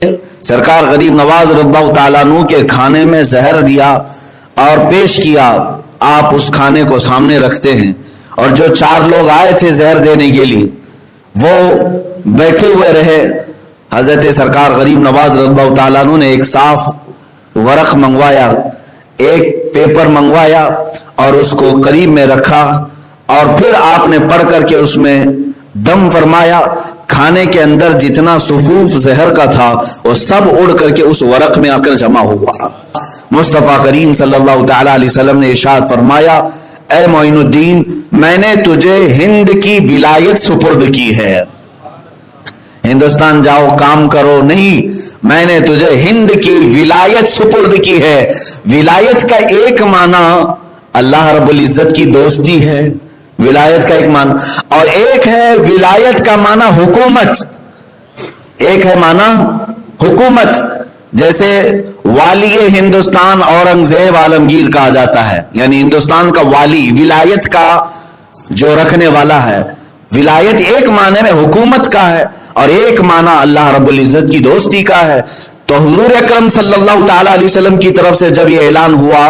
سرکار غریب نواز رضی اللہ تعالیٰ عنہ کے کھانے میں زہر دیا اور پیش کیا، آپ اس کھانے کو سامنے رکھتے ہیں اور جو 4 لوگ آئے تھے زہر دینے کے لیے وہ بیٹھے ہوئے رہے۔ حضرت سرکار غریب نواز رضی اللہ تعالیٰ عنہ نے ایک صاف ورق منگوایا، ایک پیپر منگوایا اور اس کو قریب میں رکھا اور پھر آپ نے پڑھ کر کے اس میں دم فرمایا۔ کھانے کے اندر جتنا صفوف زہر کا تھا وہ سب اڑ کر کے اس ورق میں آ کر جمع ہوا۔ مصطفیٰ کریم صلی اللہ تعالی علیہ وسلم نے ارشاد فرمایا، اے معین الدین، میں نے تجھے ہند کی ولایت سپرد کی ہے، ہندوستان جاؤ کام کرو نہیں، میں نے تجھے ہند کی ولایت سپرد کی ہے۔ ولایت کا ایک معنی اللہ رب العزت کی دوستی ہے، ولایت کا ایک معنی، اور ایک ہے ولایت کا معنی حکومت، ایک ہے معنی حکومت۔ جیسے والی ہندوستان اورنگزیب عالمگیر کہا جاتا ہے، یعنی ہندوستان کا والی، ولایت کا جو رکھنے والا ہے۔ ولایت ایک معنی میں حکومت کا ہے اور ایک معنی اللہ رب العزت کی دوستی کا ہے۔ تو حضور اکرم صلی اللہ تعالی علیہ وسلم کی طرف سے جب یہ اعلان ہوا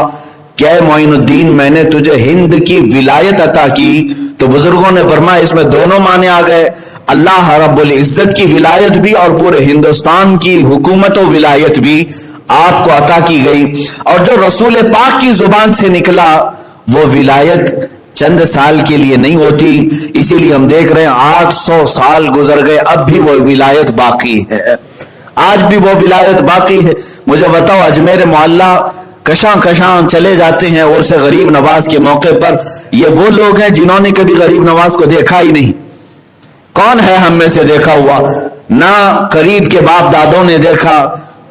کہ اے معین الدین، میں نے تجھے ہند کی ولایت عطا کی، تو بزرگوں نے فرمایا اس میں دونوں معنی آ گئے، اللہ رب العزت کی ولایت بھی اور پورے ہندوستان کی حکومت و ولایت بھی آپ کو عطا کی گئی۔ اور جو رسول پاک کی زبان سے نکلا وہ ولایت چند سال کے لیے نہیں ہوتی، اسی لیے ہم دیکھ رہے ہیں 800 سال گزر گئے، اب بھی وہ ولایت باقی ہے، آج بھی وہ ولایت باقی ہے۔ مجھے بتاؤ، اجمیر معلیٰ کشاں کشاں چلے جاتے ہیں عرس غریب نواز کے موقع پر، یہ وہ لوگ ہیں جنہوں نے کبھی غریب نواز کو دیکھا ہی نہیں۔ کون ہے ہم میں سے دیکھا ہوا؟ نہ قریب کے باپ دادوں نے دیکھا،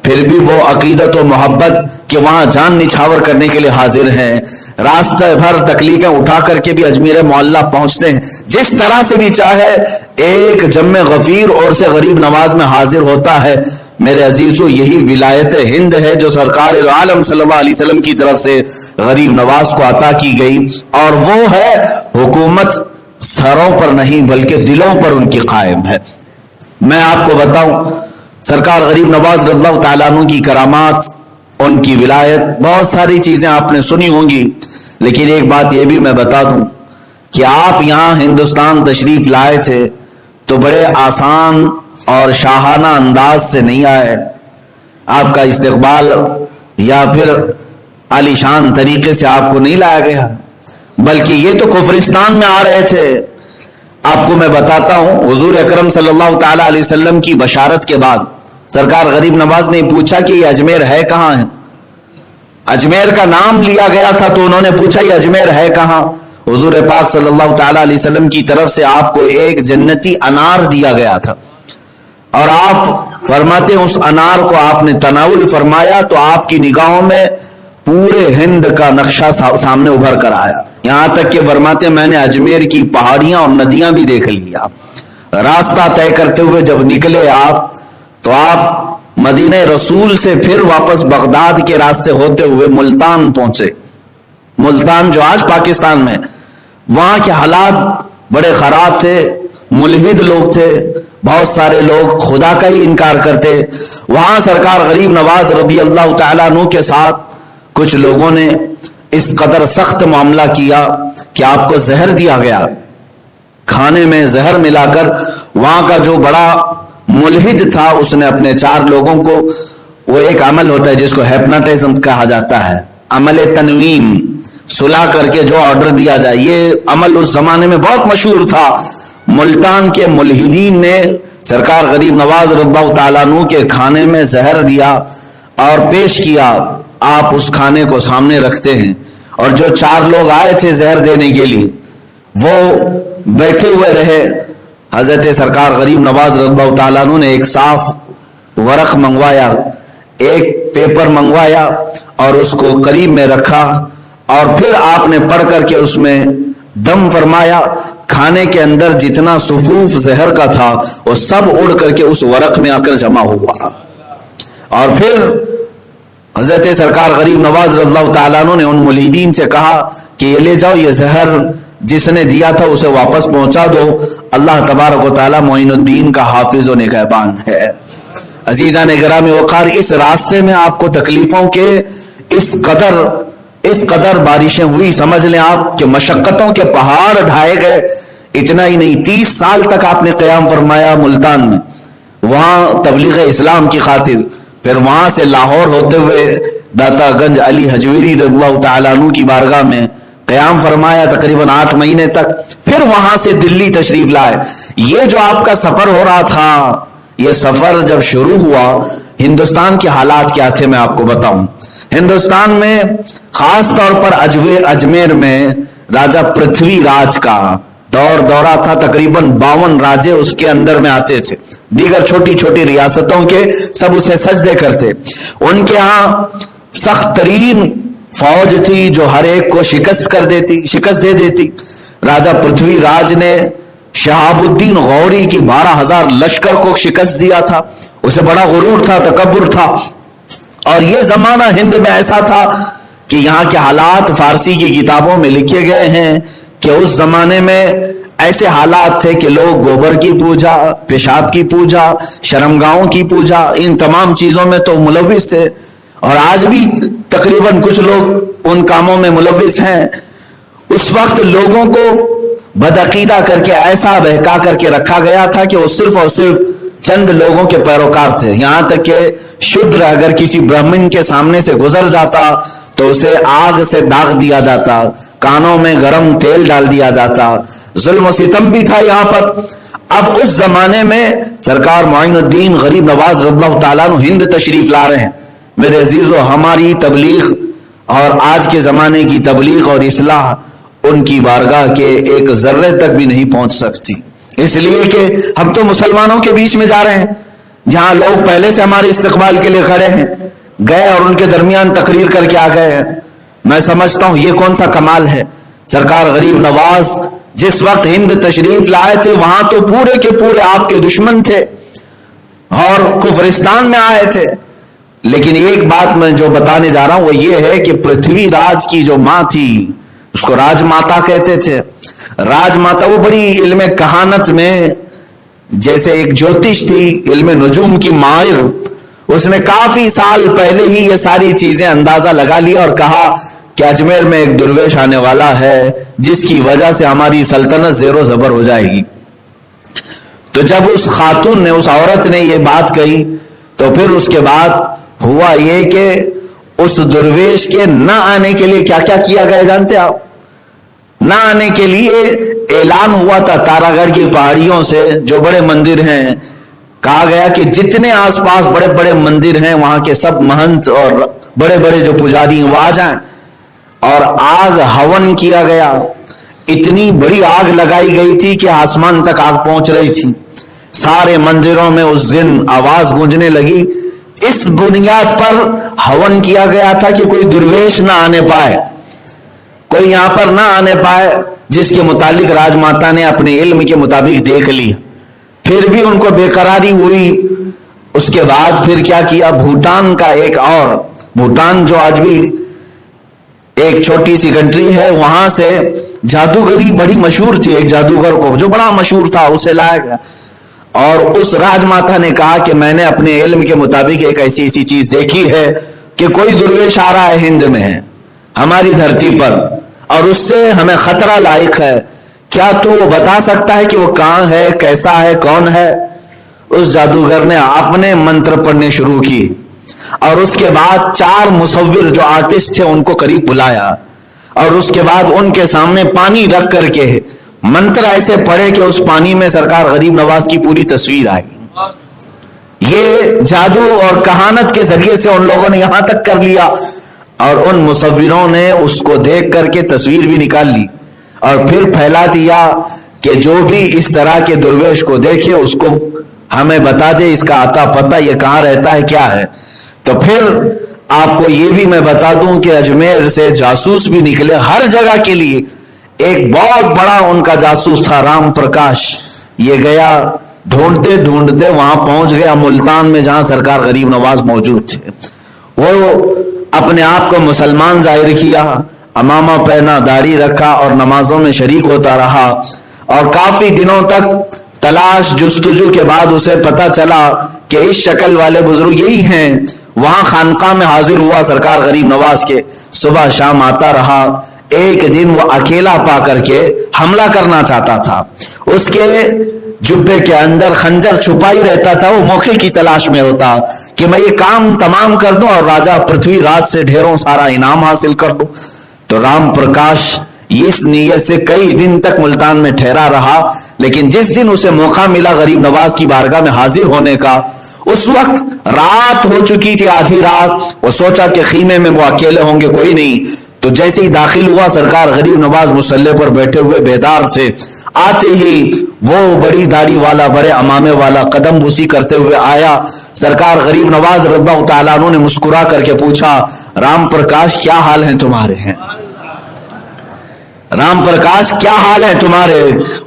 پھر بھی وہ عقیدت و محبت کہ وہاں جان نچھاور کرنے کے لیے حاضر ہیں، راستہ بھر تکلیفیں اٹھا کر کے بھی اجمیر معلیٰ پہنچتے ہیں، جس طرح سے بھی چاہے ایک جمع غفیر عرس غریب نواز میں حاضر ہوتا ہے۔ میرے عزیزو، یہی ولایت ہند ہے جو سرکار عالم صلی اللہ علیہ وسلم کی طرف سے غریب نواز کو عطا کی گئی، اور وہ ہے حکومت سروں پر نہیں بلکہ دلوں پر ان کی قائم ہے۔ میں آپ کو بتاؤں، سرکار غریب نواز رضی اللہ تعالیٰ عنہ کی کرامات، ان کی ولایت، بہت ساری چیزیں آپ نے سنی ہوں گی، لیکن ایک بات یہ بھی میں بتا دوں کہ آپ یہاں ہندوستان تشریف لائے تھے تو بڑے آسان اور شاہانہ انداز سے نہیں آئے، آپ کا استقبال یا پھر عالی شان طریقے سے آپ کو نہیں لایا گیا، بلکہ یہ تو کفرستان میں آ رہے تھے۔ آپ کو میں بتاتا ہوں، حضور اکرم صلی اللہ تعالی علیہ وسلم کی بشارت کے بعد سرکار غریب نواز نے پوچھا کہ یہ اجمیر ہے کہاں ہے؟ اجمیر کا نام لیا گیا تھا تو انہوں نے پوچھا یہ اجمیر ہے کہاں؟ حضور پاک صلی اللہ تعالی علیہ وسلم کی طرف سے آپ کو ایک جنتی انار دیا گیا تھا، اور آپ فرماتے ہیں اس انار کو آپ نے تناول فرمایا تو آپ کی نگاہوں میں پورے ہند کا نقشہ سامنے ابھر کر آیا، یہاں تک کہ فرماتے ہیں میں نے اجمیر کی پہاڑیاں اور ندیاں بھی دیکھ لیا۔ راستہ طے کرتے ہوئے جب نکلے آپ تو آپ مدینہ رسول سے پھر واپس بغداد کے راستے ہوتے ہوئے ملتان پہنچے، ملتان جو آج پاکستان میں، وہاں کے حالات بڑے خراب تھے، ملحد لوگ تھے، بہت سارے لوگ خدا کا ہی انکار کرتے۔ وہاں سرکار غریب نواز رضی اللہ تعالیٰ عنہ کے ساتھ کچھ لوگوں نے اس قدر سخت معاملہ کیا کہ آپ کو زہر دیا گیا، کھانے میں زہر ملا کر۔ وہاں کا جو بڑا ملحد تھا اس نے اپنے 4 لوگوں کو، وہ ایک عمل ہوتا ہے جس کو ہیپناٹزم کہا جاتا ہے، عمل تنویم، سلا کر کے جو آرڈر دیا جائے، یہ عمل اس زمانے میں بہت مشہور تھا۔ ملتان کے ملحدین نے سرکار غریب نواز رضی اللہ تعالیٰ عنہ کے کھانے میں زہر دیا اور پیش کیا، آپ اس کھانے کو سامنے رکھتے ہیں اور جو 4 لوگ آئے تھے زہر دینے کے لیے وہ بیٹھے ہوئے رہے۔ حضرت سرکار غریب نواز رضی اللہ تعالیٰ عنہ نے ایک صاف ورق منگوایا، ایک پیپر منگوایا اور اس کو قریب میں رکھا اور پھر آپ نے پڑھ کر کے اس میں دم فرمایا۔ کھانے کے اندر جتنا صفوف زہر کا تھا وہ سب اڑ کر کے اس ورق میں آ کر جمع ہوا، اور پھر حضرت سرکار غریب نواز رضی اللہ تعالیٰ عنہ نے ان ملحدین سے کہا کہ یہ لے جاؤ، یہ زہر جس نے دیا تھا اسے واپس پہنچا دو، اللہ تبارک و تعالیٰ معین الدین کا حافظ و نگہبان ہے۔ عزیزان گرامی وقار، اس راستے میں آپ کو تکلیفوں کے اس قدر بارشیں ہوئی، سمجھ لیں آپ کہ مشقتوں کے پہاڑ ڈھائے گئے۔ اتنا ہی نہیں، 30 سال تک آپ نے قیام فرمایا ملتان میں، وہاں تبلیغ اسلام کی خاطر، پھر وہاں سے لاہور ہوتے ہوئے داتا گنج علی حجویری رضی اللہ تعالیٰ عنہ کی بارگاہ میں قیام فرمایا تقریباً 8 مہینے تک، پھر وہاں سے دلی تشریف لائے۔ یہ جو آپ کا سفر ہو رہا تھا، یہ سفر جب شروع ہوا، ہندوستان کے حالات کیا تھے میں آپ کو بتاؤں۔ ہندوستان میں خاص طور پر اجمیر میں راجہ پرتھوی راج کا دورہ تھا، تقریباً 52 راجے اس کے اندر میں آتے تھے، دیگر چھوٹی چھوٹی ریاستوں کے سب اسے سجدے کرتے۔ ان کے ہاں سخت ترین فوج تھی جو ہر ایک کو شکست دے دیتی۔ راجہ پرتھوی راج نے شہاب الدین غوری کی 12,000 لشکر کو شکست دیا تھا، اسے بڑا غرور تھا، تکبر تھا۔ اور یہ زمانہ ہند میں ایسا تھا کہ یہاں کے حالات فارسی کی کتابوں میں لکھے گئے ہیں کہ اس زمانے میں ایسے حالات تھے کہ لوگ گوبر کی پوجا، پیشاب کی پوجا، شرمگاہوں کی پوجا، ان تمام چیزوں میں تو ملوث تھے، اور آج بھی تقریباً کچھ لوگ ان کاموں میں ملوث ہیں۔ اس وقت لوگوں کو بدعقیدہ کر کے ایسا بہکا کر کے رکھا گیا تھا کہ وہ صرف اور صرف چند لوگوں کے پیروکار تھے، یہاں تک کہ شودر اگر کسی برہمن کے سامنے سے گزر جاتا تو اسے آگ سے داغ دیا جاتا، کانوں میں گرم تیل ڈال دیا جاتا، ظلم و ستم بھی تھا یہاں پر۔ اب اس زمانے میں سرکار معین الدین غریب نواز رضی اللہ تعالیٰ عنہ ہند تشریف لا رہے ہیں۔ میرے عزیزو، ہماری تبلیغ اور آج کے زمانے کی تبلیغ اور اصلاح ان کی بارگاہ کے ایک ذرے تک بھی نہیں پہنچ سکتی، اس لیے کہ ہم تو مسلمانوں کے بیچ میں جا رہے ہیں، جہاں لوگ پہلے سے ہمارے استقبال کے لیے کھڑے ہیں، گئے اور ان کے درمیان تقریر کر کے آ گئے ہیں۔ میں سمجھتا ہوں یہ کون سا کمال ہے۔ سرکار غریب نواز جس وقت ہند تشریف لائے تھے، وہاں تو پورے کے پورے آپ کے دشمن تھے اور کفرستان میں آئے تھے، لیکن ایک بات میں جو بتانے جا رہا ہوں وہ یہ ہے کہ پرتھوی راج کی جو ماں تھی، اس کو راج ماتا کہتے تھے۔ راج ماتا وہ بڑی علم کہانت میں جیسے ایک جوتش تھی، علم نجوم کی ماہر، اس نے کافی سال پہلے ہی یہ ساری چیزیں اندازہ لگا لیا اور کہا کہ اجمیر میں ایک درویش آنے والا ہے جس کی وجہ سے ہماری سلطنت زیر و زبر ہو جائے گی۔ تو جب اس خاتون نے، اس عورت نے یہ بات کہی تو پھر اس کے بعد ہوا یہ کہ اس درویش کے نہ آنے کے لیے کیا کیا کیا گیا جانتے آپ؟ نہ آنے کے لیے اعلان ہوا تھا تارا گڑھ کی پہاڑیوں سے، جو بڑے مندر ہیں، کہا گیا کہ جتنے آس پاس بڑے بڑے مندر ہیں وہاں کے سب مہنت اور بڑے بڑے جو پجاری ہیں وہ آ جائیں، اور آگ ہون کیا گیا۔ اتنی بڑی آگ لگائی گئی تھی کہ آسمان تک آگ پہنچ رہی تھی۔ سارے مندروں میں اس دن آواز گونجنے لگی۔ اس بنیاد پر ہون کیا گیا تھا کہ کوئی درویش نہ آنے پائے، کوئی یہاں پر نہ آنے پائے، جس کے متعلق راج ماتا نے اپنے علم کے مطابق دیکھ لی۔ پھر بھی ان کو بے قراری ہوئی۔ اس کے بعد پھر کیا کیا، بھوٹان کا ایک اور، بھوٹان جو آج بھی ایک چھوٹی سی کنٹری ہے، وہاں سے جادوگری بڑی مشہور تھی، ایک جادوگر کو جو بڑا مشہور تھا اسے لایا گیا، اور اس راج ماتا نے کہا کہ میں نے اپنے علم کے مطابق ایک ایسی چیز دیکھی ہے کہ کوئی درویش آ رہا ہے ہند میں، ہماری دھرتی پر، اور اس سے ہمیں خطرہ لاحق ہے، کیا تو وہ بتا سکتا ہے کہ وہ کہاں ہے، کیسا ہے، کون ہے؟ اس جادوگر نے اپنے منتر پڑھنے شروع کی، اور اس کے بعد 4 مصور جو آرٹسٹ تھے ان کو قریب بلایا، اور اس کے بعد ان کے سامنے پانی رکھ کر کے منتر ایسے پڑھے کہ اس پانی میں سرکار غریب نواز کی پوری تصویر آئی۔ یہ جادو اور کہانت کے ذریعے سے ان لوگوں نے یہاں تک کر لیا، اور ان مصوروں نے اس کو دیکھ کر کے تصویر بھی نکال لی اور پھر پھیلا دیا کہ جو بھی اس طرح کے درویش کو دیکھے اس کو ہمیں بتا دے، اس کا عطا پتہ، یہ کہاں رہتا ہے، کیا ہے۔ تو پھر آپ کو یہ بھی میں بتا دوں کہ اجمیر سے جاسوس بھی نکلے ہر جگہ کے لیے۔ ایک بہت بڑا ان کا جاسوس تھا رام پرکاش، یہ گیا ڈھونڈتے ڈھونڈتے وہاں پہنچ گیا ملتان میں جہاں سرکار غریب نواز موجود تھے۔ وہ اپنے آپ کو مسلمان ظاہر کیا، امامہ پہنا، داڑھی رکھا اور نمازوں میں شریک ہوتا رہا، اور کافی دنوں تک تلاش جستجو کے بعد اسے پتہ چلا کہ اس شکل والے بزرگ یہی ہیں. وہاں خانقاہ میں حاضر ہوا سرکار غریب نواز کے, صبح شام آتا رہا. ایک دن وہ اکیلا پا کر کے حملہ کرنا چاہتا تھا. اس کے جبے کے اندر خنجر چھپا ہی رہتا تھا. وہ موقع کی تلاش میں ہوتا کہ میں یہ کام تمام کر دوں اور راجا پرتھوی راج سے ڈھیروں سارا انعام حاصل کر دوں. تو رام پرکاش اس نیت سے کئی دن تک ملتان میں ٹھہرا رہا. لیکن جس دن اسے موقع ملا غریب نواز کی بارگاہ میں حاضر ہونے کا, اس وقت رات ہو چکی تھی, آدھی رات. وہ سوچا کہ خیمے میں وہ اکیلے ہوں گے, کوئی نہیں. تو جیسے ہی داخل ہوا, سرکار غریب نواز مصلی پر بیٹھے ہوئے بیدار تھے. آتے ہی وہ بڑی داڑھی والا, بڑے امامے والا قدم بوسی کرتے ہوئے آیا. سرکار غریب نواز رضی اللہ تعالیٰ عنہ نے مسکرا کر کے پوچھا, رام پرکاش کیا حال ہیں تمہارے؟ ہیں رام پرکاش کیا حال ہے تمہارے؟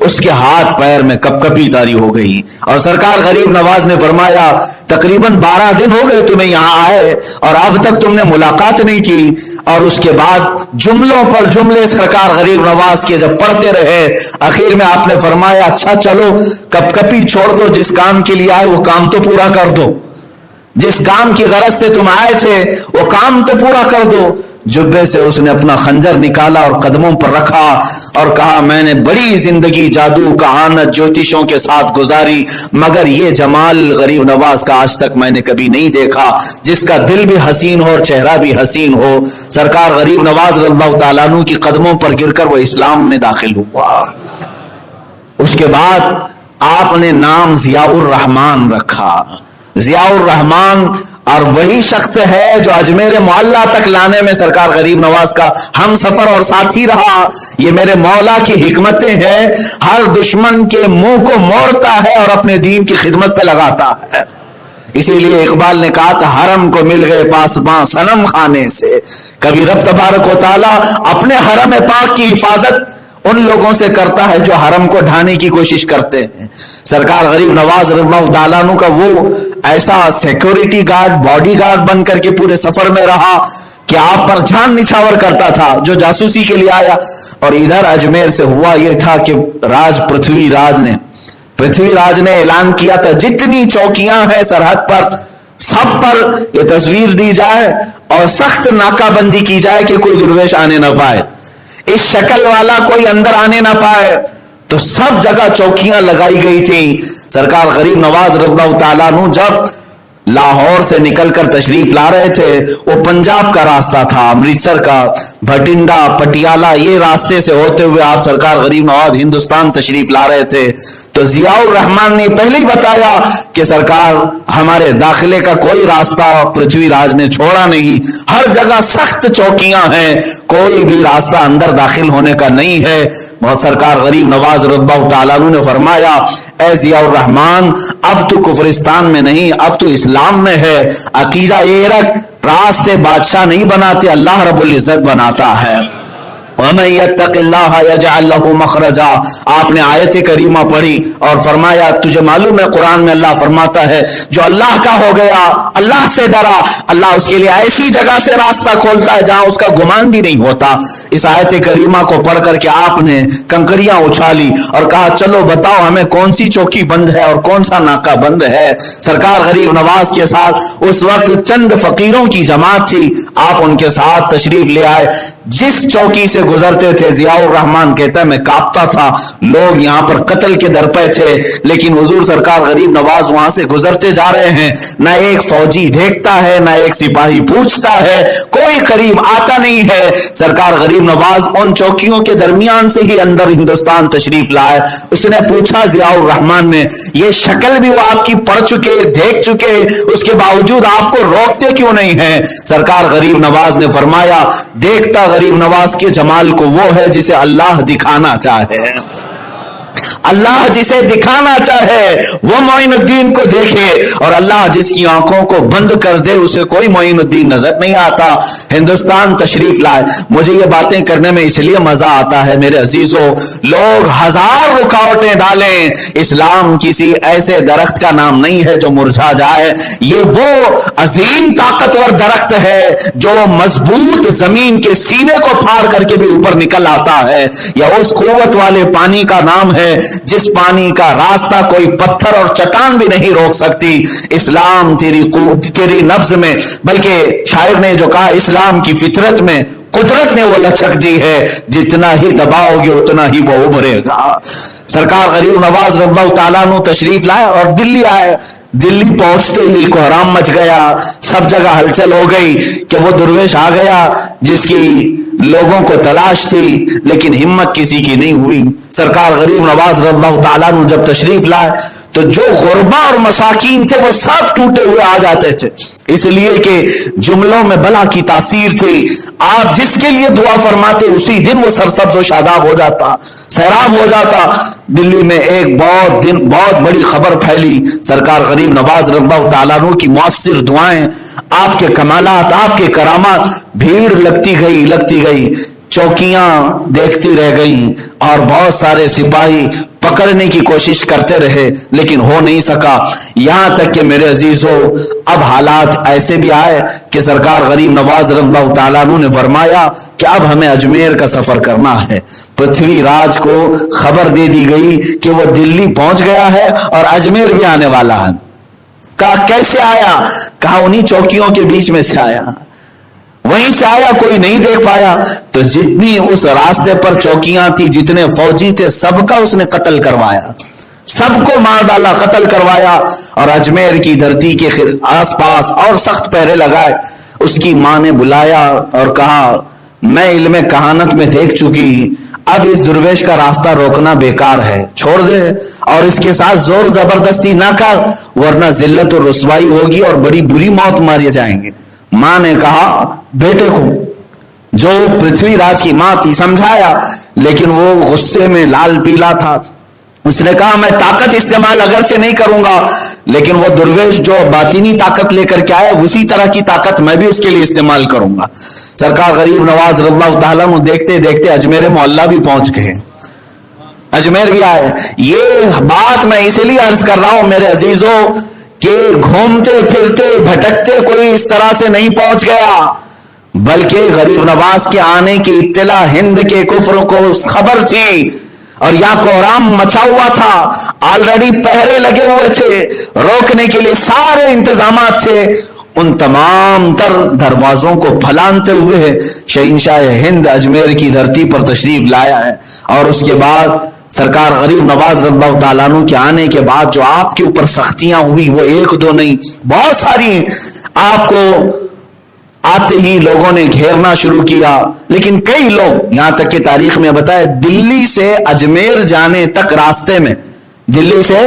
اس کے ہاتھ پیر میں کپ کپی طاری ہو گئی. اور سرکار غریب نواز نے فرمایا, تقریباً 12 دن ہو گئے تمہیں یہاں آئے اور اب تک تم نے ملاقات نہیں کی. اور اس کے بعد جملوں پر جملے سرکار غریب نواز کے جب پڑھتے رہے, آخر میں آپ نے فرمایا, اچھا چلو کپ کپی چھوڑ دو, جس کام کے لیے آئے وہ کام تو پورا کر دو. جس کام کی غرض سے تم آئے تھے وہ کام تو پورا کر دو. جبے سے اس نے اپنا خنجر نکالا اور قدموں پر رکھا اور کہا, میں نے بڑی زندگی جادو کہانت جوتشوں کے ساتھ گزاری, مگر یہ جمال غریب نواز کا آج تک میں نے کبھی نہیں دیکھا, جس کا دل بھی حسین ہو اور چہرہ بھی حسین ہو. سرکار غریب نواز رضی اللہ تعالیٰ عنہ کی قدموں پر گر کر وہ اسلام میں داخل ہوا. اس کے بعد آپ نے نام ضیاء الرحمن رکھا. ضیاء الرحمن اور وہی شخص ہے جو اجمیر معلیٰ تک لانے میں سرکار غریب نواز کا ہم سفر اور ساتھی رہا. یہ میرے مولا کی حکمتیں ہیں, ہر دشمن کے منہ کو موڑتا ہے اور اپنے دین کی خدمت پہ لگاتا ہے. اسی لیے اقبال نے کہا تھا, حرم کو مل گئے پاسباں صنم خانے سے. کبھی رب تبارک و تعالیٰ اپنے حرم پاک کی حفاظت ان لوگوں سے کرتا ہے جو حرم کو ڈھانے کی کوشش کرتے ہیں. سرکار غریب نواز رضی اللہ تعالیٰ عنہ کا وہ ایسا سیکورٹی گارڈ, باڈی گارڈ بن کر کے پورے سفر میں رہا کہ آپ پر جان نچھاور کرتا تھا جو جاسوسی کے لیے آیا. اور ادھر اجمیر سے ہوا یہ تھا کہ پرتھوی راج نے اعلان کیا تھا, جتنی چوکیاں ہیں سرحد پر سب پر یہ تصویر دی جائے اور سخت ناکہ بندی کی جائے کہ کوئی درویش آنے نہ پائے, اس شکل والا کوئی اندر آنے نہ پائے. تو سب جگہ چوکیاں لگائی گئی تھی. سرکار غریب نواز رضی اللہ تعالیٰ عنہ جب لاہور سے نکل کر تشریف لا رہے تھے, وہ پنجاب کا راستہ تھا, امرتسر کا, بھٹنڈا, پٹیالہ, یہ راستے سے ہوتے ہوئے آپ سرکار غریب نواز ہندوستان تشریف لا رہے تھے. تو ضیاء الرحمن نے پہلے ہی بتایا کہ سرکار ہمارے داخلے کا کوئی راستہ پرتھوی راج نے چھوڑا نہیں, ہر جگہ سخت چوکیاں ہیں, کوئی بھی راستہ اندر داخل ہونے کا نہیں ہے. بہت سرکار غریب نواز رضی اللہ تعالیٰ عنہ نے فرمایا, اے ضیاء الرحمن, اب تو کفرستان میں نہیں, اب تو اسلام میں ہے. عقیدہ یہ رکھ, راستے بادشاہ نہیں بناتے, اللہ رب العزت بناتا ہے. وَمَن يَتَّقِ اللَّهَ يَجْعَل لَّهُ مَخْرَجًا. آپ نے آیت کریمہ پڑھی اور فرمایا, تجھے معلوم ہے قرآن میں اللہ فرماتا ہے جو اللہ کا ہو گیا, اللہ سے ڈرا, اللہ اس کے لیے ایسی جگہ سے راستہ کھولتا ہے جہاں اس کا گمان بھی نہیں ہوتا. اس آیت کریمہ کو پڑھ کر کے آپ نے کنکریاں اچھالی اور کہا, چلو بتاؤ ہمیں کون سی چوکی بند ہے اور کون سا ناکہ بند ہے. سرکار غریب نواز کے ساتھ اس وقت چند فقیروں کی جماعت تھی, آپ ان کے ساتھ تشریف لے آئے. جس چوکی سے گزرتے تھے, ضیاء الرحمن کہتا ہے میں کانپتا تھا, لوگ یہاں پر قتل کے در پہ تھے, لیکن حضور سرکار غریب نواز وہاں سے گزرتے جا رہے ہیں, نہ ایک فوجی دیکھتا ہے, نہ ایک سپاہی پوچھتا ہے, کوئی قریب آتا نہیں ہے. سرکار غریب نواز ان چوکیوں کے درمیان سے ہی اندر ہندوستان تشریف لائے. اس نے پوچھا ضیاء الرحمن نے, یہ شکل بھی وہ آپ کی پڑھ چکے, دیکھ چکے, اس کے باوجود آپ کو روکتے کیوں نہیں ہیں؟ سرکار غریب نواز نے فرمایا, دیکھتا غریب نواز کے جمال کو وہ ہے جسے اللہ دکھانا چاہے. اللہ جسے دکھانا چاہے وہ معین الدین کو دیکھے, اور اللہ جس کی آنکھوں کو بند کر دے اسے کوئی معین الدین نظر نہیں آتا. ہندوستان تشریف لائے. مجھے یہ باتیں کرنے میں اس لیے مزہ آتا ہے میرے عزیزوں, لوگ ہزار رکاوٹیں ڈالیں, اسلام کسی ایسے درخت کا نام نہیں ہے جو مرجھا جائے. یہ وہ عظیم طاقتور درخت ہے جو مضبوط زمین کے سینے کو پھاڑ کر کے بھی اوپر نکل آتا ہے. یا اس قوت والے پانی کا نام ہے ہے جس پانی کا راستہ کوئی پتھر اور چٹان بھی نہیں روک سکتی، اسلام تیری نبض میں، بلکہ شاعر نے جو کہا اسلام کی فطرت میں قدرت نے وہ لچک دی ہے، جتنا ہی دباؤ گے اتنا ہی وہ ابھرے گا۔ سرکار غریب نواز رضی اللہ تعالیٰ عنہ تشریف لائے اور دلی آئے۔ دلی پہنچتے ہی کوہرام مچ گیا، سب جگہ ہلچل ہو گئی کہ وہ درویش آ گیا جس کی لوگوں کو تلاش تھی، لیکن ہمت کسی کی نہیں ہوئی۔ سرکار غریب نواز رضی اللہ تعالیٰ عنہ جب تشریف لائے تو جو غربا اور مساکین تھے وہ سب ٹوٹے ہوئے آ جاتے تھے، اس لیے کہ جملوں میں بلا کی تاثیر تھی۔ آپ جس کے لیے دعا فرماتے اسی دن وہ سرسبز و شاداب ہو جاتا، سیراب ہو جاتا۔ دلی میں ایک بہت بڑی خبر پھیلی، سرکار غریب نواز رضی اللہ تعالیٰ عنہ کی مؤثر دعائیں، آپ کے کمالات، آپ کے کرامات، بھیڑ لگتی گئی، چوکیاں دیکھتی رہ گئیں اور بہت سارے سپاہی پکڑنے کی کوشش کرتے رہے لیکن ہو نہیں سکا، یہاں تک کہ میرے عزیزو اب حالات ایسے بھی آئے کہ سرکار غریب نواز رضی اللہ تعالیٰ عنہ نے فرمایا کہ اب ہمیں اجمیر کا سفر کرنا ہے۔ پرتھوی راج کو خبر دے دی گئی کہ وہ دلی پہنچ گیا ہے اور اجمیر بھی آنے والا ہے۔ کہا کیسے آیا؟ کہا انہی چوکیوں کے بیچ میں سے آیا، وہیں سے آیا، کوئی نہیں دیکھ پایا۔ تو جتنی اس راستے پر چوکیاں تھی، جتنے فوجی تھے، سب کا اس نے قتل کروایا، سب کو مار ڈالا، قتل کروایا، اور اجمیر کی دھرتی کے آس پاس اور سخت پہرے لگائے۔ اس کی ماں نے بلایا اور کہا میں علم کہانت میں دیکھ چکی، اب اس درویش کا راستہ روکنا بیکار ہے، چھوڑ دے اور اس کے ساتھ زور زبردستی نہ کر، ورنہ ذلت و رسوائی ہوگی اور بڑی بری موت مارے جائیں گے۔ ماں نے کہا بیٹے کو، جو پرتھوی راج کی ماں تھی، سمجھایا، لیکن وہ غصے میں لال پیلا تھا۔ اس نے کہا میں طاقت استعمال اگرچہ نہیں کروں گا، لیکن وہ درویش جو باطنی طاقت لے کر کے آیا اسی طرح کی طاقت میں بھی اس کے لیے استعمال کروں گا۔ سرکار غریب نواز رضی اللہ تعالیٰ عنہ دیکھتے دیکھتے اجمیر معلیٰ بھی پہنچ گئے، اجمیر بھی آئے۔ یہ بات میں اسی لیے عرض کر رہا ہوں میرے عزیزوں کہ گھومتے پھرتے بھٹکتے کوئی اس طرح سے نہیں پہنچ گیا، بلکہ غریب نواز کے آنے کی اطلاع ہند کے کفر کو خبر تھی اور یہاں کوہرام مچا ہوا تھا، آلریڈی پہرے لگے ہوئے تھے، روکنے کے لیے سارے انتظامات تھے۔ ان تمام تر دروازوں کو پھلانتے ہوئے شہنشاہ ہند اجمیر کی دھرتی پر تشریف لایا ہے، اور اس کے بعد سرکار غریب نواز رضی اللہ تعالیٰ عنہ کے آنے کے بعد جو آپ کے اوپر سختیاں ہوئی وہ ایک دو نہیں، بہت ساری آپ کو آتے ہی لوگوں نے گھیرنا شروع کیا، لیکن کئی لوگ، یہاں تک کہ تاریخ میں بتایا دلی سے اجمیر جانے تک راستے میں، دلی سے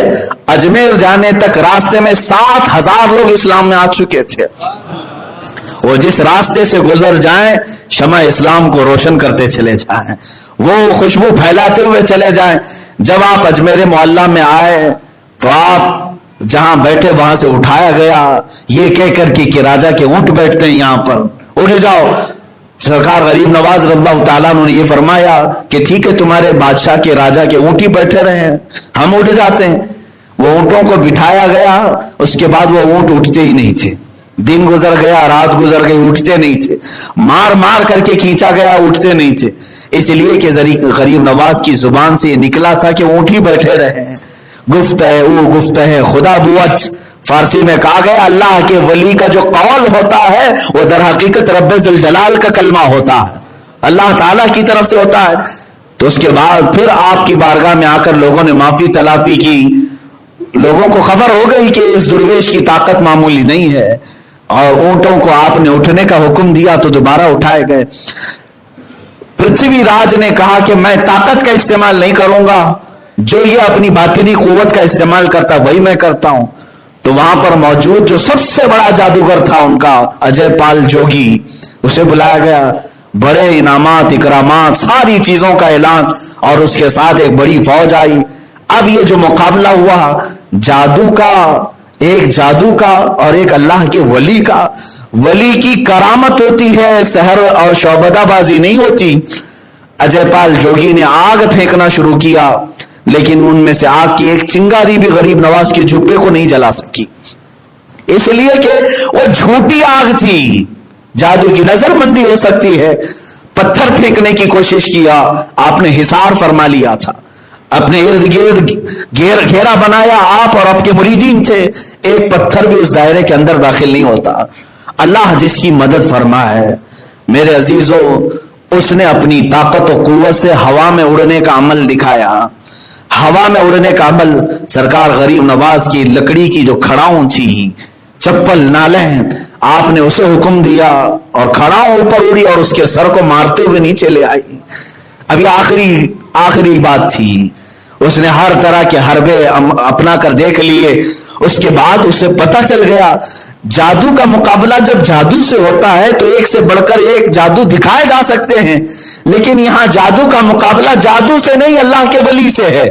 اجمیر جانے تک راستے میں 7,000 لوگ اسلام میں آ چکے تھے۔ وہ جس راستے سے گزر جائیں شمع اسلام کو روشن کرتے چلے جائیں، وہ خوشبو پھیلاتے ہوئے چلے جائیں۔ جب آپ اجمیر معلیٰ میں آئے تو آپ جہاں بیٹھے وہاں سے اٹھایا گیا یہ کہہ کر کے کہ راجا کے اونٹ بیٹھتے ہیں یہاں پر، اٹھ جاؤ۔ سرکار غریب نواز رضی اللہ تعالیٰ عنہ نے یہ فرمایا کہ ٹھیک ہے تمہارے بادشاہ کے راجا کے اونٹ ہی بیٹھے رہے ہیں، ہم اٹھ جاتے ہیں۔ وہ اونٹوں کو بٹھایا گیا، اس کے بعد وہ اونٹ اٹھتے ہی نہیں تھے، دن گزر گیا، رات گزر گئی، اٹھتے نہیں تھے، مار مار کر کے کھینچا گیا، اٹھتے نہیں تھے، اس لیے کہ غریب نواز کی زبان سے یہ نکلا تھا کہ اونٹ ہی بیٹھے رہے ہیں۔ گفت ہے او گفت ہے خدا بوت، فارسی میں کہا گیا اللہ کے ولی کا جو قول ہوتا ہے وہ در حقیقت رب ذوالجلال کا کلمہ ہوتا ہے، اللہ تعالیٰ کی طرف سے ہوتا ہے۔ تو اس کے بعد پھر آپ کی بارگاہ میں آ کر لوگوں نے معافی تلافی کی، لوگوں کو خبر ہو گئی کہ اس درویش کی طاقت معمولی نہیں ہے، اور اونٹوں کو آپ نے اٹھنے کا حکم دیا تو دوبارہ اٹھائے گئے۔ پرتھوی راج نے کہا کہ میں طاقت کا استعمال نہیں کروں گا، جو یہ اپنی باطنی قوت کا استعمال کرتا وہی میں کرتا ہوں۔ تو وہاں پر موجود جو سب سے بڑا جادوگر تھا ان کا اجے پال جوگی، اسے بلایا گیا، بڑے انعامات اکرامات ساری چیزوں کا اعلان، اور اس کے ساتھ ایک بڑی فوج آئی۔ اب یہ جو مقابلہ ہوا جادو کا اور ایک اللہ کے ولی کا، ولی کی کرامت ہوتی ہے، سحر اور شعبدہ بازی نہیں ہوتی۔ اجے پال جوگی نے آگ پھینکنا شروع کیا، لیکن ان میں سے آگ کی ایک چنگاری بھی غریب نواز کے جھبے کو نہیں جلا سکی، اس لیے کہ وہ جھوٹی آگ تھی، جادو کی نظر بندی ہو سکتی ہے۔ پتھر پھینکنے کی کوشش کیا، آپ نے حصار فرما لیا تھا۔ اپنے ارد گرد گھیرا بنایا، آپ اور آپ کے مریدین تھے، ایک پتھر بھی اس دائرے کے اندر داخل نہیں ہوتا۔ اللہ جس کی مدد فرما ہے میرے عزیزو، اس نے اپنی طاقت و قوت سے ہوا میں اڑنے کا عمل دکھایا۔ ہوا میں اڑنے کا عمل سرکار غریب نواز کی لکڑی کی جو کھڑاؤں تھی، چپل نالیں، آپ نے اسے حکم دیا اور کھڑاؤں اوپر اڑی اور اس کے سر کو مارتے ہوئے نیچے لے آئی۔ ابھی آخری بات تھی، اس نے ہر طرح کے حربے اپنا کر دیکھ لیے۔ اس کے بعد اسے پتہ چل گیا جادو کا مقابلہ جب جادو سے ہوتا ہے تو ایک سے بڑھ کر ایک جادو دکھائے جا سکتے ہیں، لیکن یہاں جادو کا مقابلہ جادو سے نہیں اللہ کے ولی سے ہے،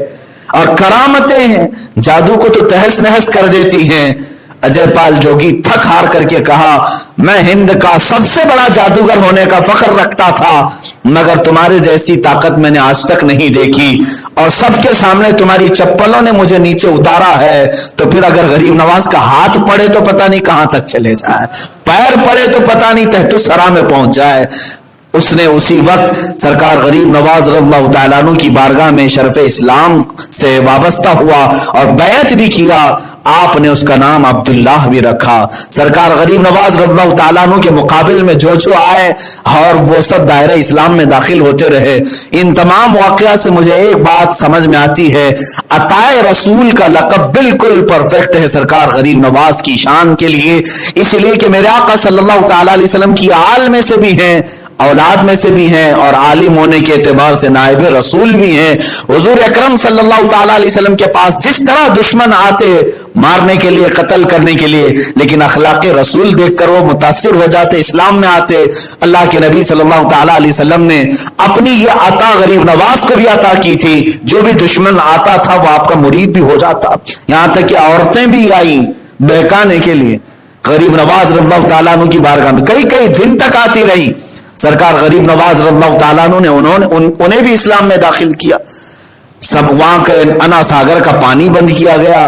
اور کرامتیں ہیں جادو کو تو تہس نہس کر دیتی ہیں۔ اجے پال جوگی تھک ہار کر کے کہا، میں ہند کا سب سے بڑا جادوگر ہونے کا فخر رکھتا تھا، مگر تمہارے جیسی طاقت میں نے آج تک نہیں دیکھی، اور سب کے سامنے تمہاری چپلوں نے مجھے نیچے اتارا ہے، تو پھر اگر غریب نواز کا ہاتھ پڑے تو پتہ نہیں کہاں تک چلے جائے، پیر پڑے تو پتہ نہیں تحت الثری میں پہنچ جائے۔ اس نے اسی وقت سرکار غریب نواز رضی اللہ تعالیٰ عنہ کی بارگاہ میں شرف اسلام سے وابستہ ہوا اور بیعت بھی کیا۔ آپ نے اس کا نام عبداللہ بھی رکھا۔ سرکار غریب نواز رضی اللہ تعالیٰ عنہ کے مقابل میں جو آئے اور وہ سب دائرہ اسلام میں داخل ہوتے رہے۔ ان تمام واقعات سے مجھے ایک بات سمجھ میں آتی ہے، عطائے رسول کا لقب بالکل پرفیکٹ ہے سرکار غریب نواز کی شان کے لیے، اس لیے کہ میرے آقا صلی اللہ تعالیٰ علیہ وسلم کی آل میں سے بھی ہیں، اولاد میں سے بھی ہیں، اور عالم ہونے کے اعتبار سے نائب رسول بھی ہیں۔ حضور اکرم صلی اللہ تعالیٰ علیہ وسلم کے پاس جس طرح دشمن آتے مارنے کے لیے، قتل کرنے کے لیے، لیکن اخلاق رسول دیکھ کر وہ متاثر ہو جاتے، اسلام میں آتے۔ اللہ کے نبی صلی اللہ تعالیٰ علیہ وسلم نے اپنی یہ عطا غریب نواز کو بھی عطا کی تھی، جو بھی دشمن آتا تھا وہ آپ کا مرید بھی ہو جاتا، یہاں تک کہ عورتیں بھی آئیں بہکانے کے لیے غریب نواز رضی اللہ تعالیٰ عنہ کی بارگاہ میں، کئی دن تک آتی رہی۔ سرکار غریب نواز رضی اللہ تعالیٰ عنہ نے انہیں بھی اسلام میں داخل کیا۔ سب وہاں کے انا ساگر کا پانی بند کیا گیا،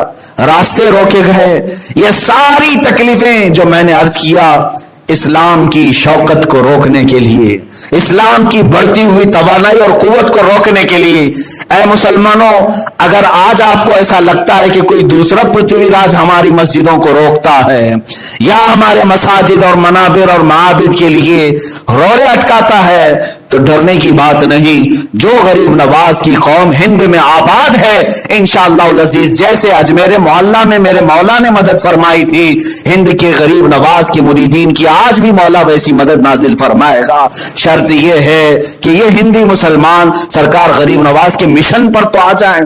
راستے روکے گئے۔ یہ ساری تکلیفیں جو میں نے عرض کیا اسلام کی شوکت کو روکنے کے لیے، اسلام کی بڑھتی ہوئی توانائی اور قوت کو روکنے کے لیے۔ اے مسلمانوں، اگر آج آپ کو ایسا لگتا ہے کہ کوئی دوسرا پرتھوی راج ہماری مسجدوں کو روکتا ہے یا ہمارے مساجد اور منابر اور معابد کے لیے روڑے اٹکاتا ہے، تو ڈرنے کی بات نہیں۔ جو غریب نواز کی قوم ہند میں آباد ہے، انشاءاللہ العزیز، جیسے اجمیر معلیٰ میں میرے مولا نے مدد فرمائی تھی، ہند کے غریب نواز کے مریدین کی آج بھی مولا ویسی مدد نازل فرمائے گا۔ شرط یہ ہے کہ یہ ہندی مسلمان سرکار غریب نواز کے مشن پر تو آ جائیں،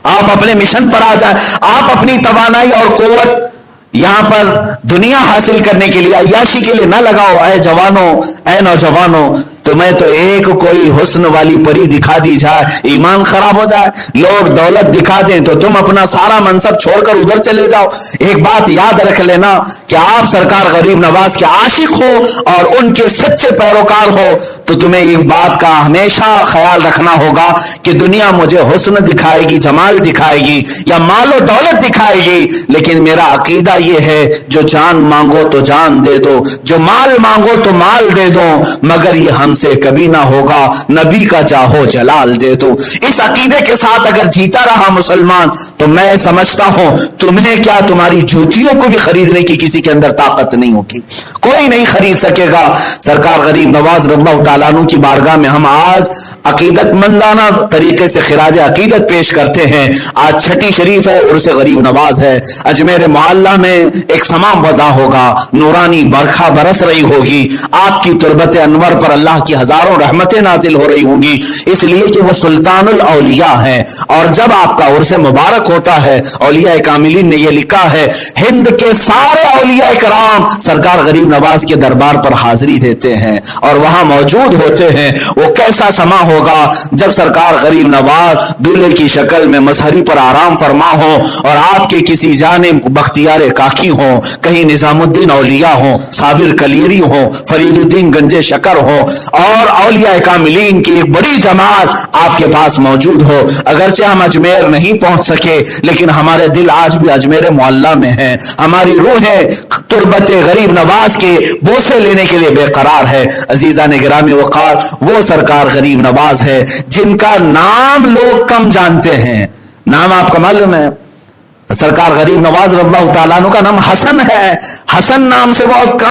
آپ اپنے مشن پر آ جائیں، آپ اپنی توانائی اور قوت یہاں پر دنیا حاصل کرنے کے لیے، عیاشی کے لیے نہ لگاؤ۔ اے جوانوں، اے نوجوانوں، تمہیں تو ایک کوئی حسن والی پری دکھا دی جائے، ایمان خراب ہو جائے، لوگ دولت دکھا دیں تو تم اپنا سارا منصب چھوڑ کر ادھر چلے جاؤ۔ ایک بات یاد رکھ لینا کہ آپ سرکار غریب نواز کے عاشق ہو اور ان کے سچے پیروکار ہو تو تمہیں ایک بات کا ہمیشہ خیال رکھنا ہوگا کہ دنیا مجھے حسن دکھائے گی، جمال دکھائے گی یا مال و دولت دکھائے گی، لیکن میرا عقیدہ یہ ہے جو جان مانگو تو جان دے دو، جو مال مانگو تو مال دے دو، مگر یہ ہم سے کبھی نہ ہوگا نبی کا جاہو جلال دے دو۔ اس عقیدے کے ساتھ اگر جیتا رہا مسلمان تو میں سمجھتا ہوں تمہیں کیا، تمہاری جوتیوں کو بھی خریدنے کی کسی کے اندر طاقت نہیں ہوگی، کوئی نہیں خرید سکے گا۔ سرکار غریب نواز رضی اللہ تعالیٰ عنہ کی بارگاہ میں ہم آج عقیدت مندانہ طریقے سے خراج عقیدت پیش کرتے ہیں۔ آج چھٹی شریف ہے، عرس غریب نواز ہے۔ اجمیر معلیٰ میں ایک سماں ودا ہوگا، نورانی برکھا برس رہی ہوگی، آپ کی تربت انور پر اللہ کی ہزاروں رحمتیں نازل ہو رہی ہوں گی، اس لیے کہ وہ سلطان الاولیاء ہیں۔ اور جب آپ کا عرس مبارک ہوتا ہے، اولیاء کاملین نے یہ لکھا ہے، ہند کے سارے اولیاء کرام سرکار غریب نواز کے دربار پر حاضری دیتے ہیں اور وہاں موجود ہوتے ہیں۔ وہ کیسا سماں ہوگا جب سرکار غریب نواز دولہے کی شکل میں مظہری پر آرام فرما ہو اور آپ کے کسی جانب بختیار کاکی ہوں، کہیں نظام الدین اولیاء ہوں، صابر کلیری ہوں، فرید الدین گنج شکر ہوں، اور اولیاء کاملین کی ایک بڑی جماعت آپ کے پاس موجود ہو. اگرچہ ہم اجمیر نہیں پہنچ سکے لیکن ہمارے دل آج بھی اجمیر معلیٰ میں ہیں. ہماری روحیں تربت غریب نواز کے بوسے لینے کے لیے بے قرار ہے. عزیزان گرامی وقار، وہ سرکار غریب نواز ہے جن کا نام لوگ کم جانتے ہیں. نام آپ کو معلوم ہے؟ سرکار غریب نواز رضی اللہ تعالیٰ عنہ کا نام حسن ہے. حسن نام سے بہت کم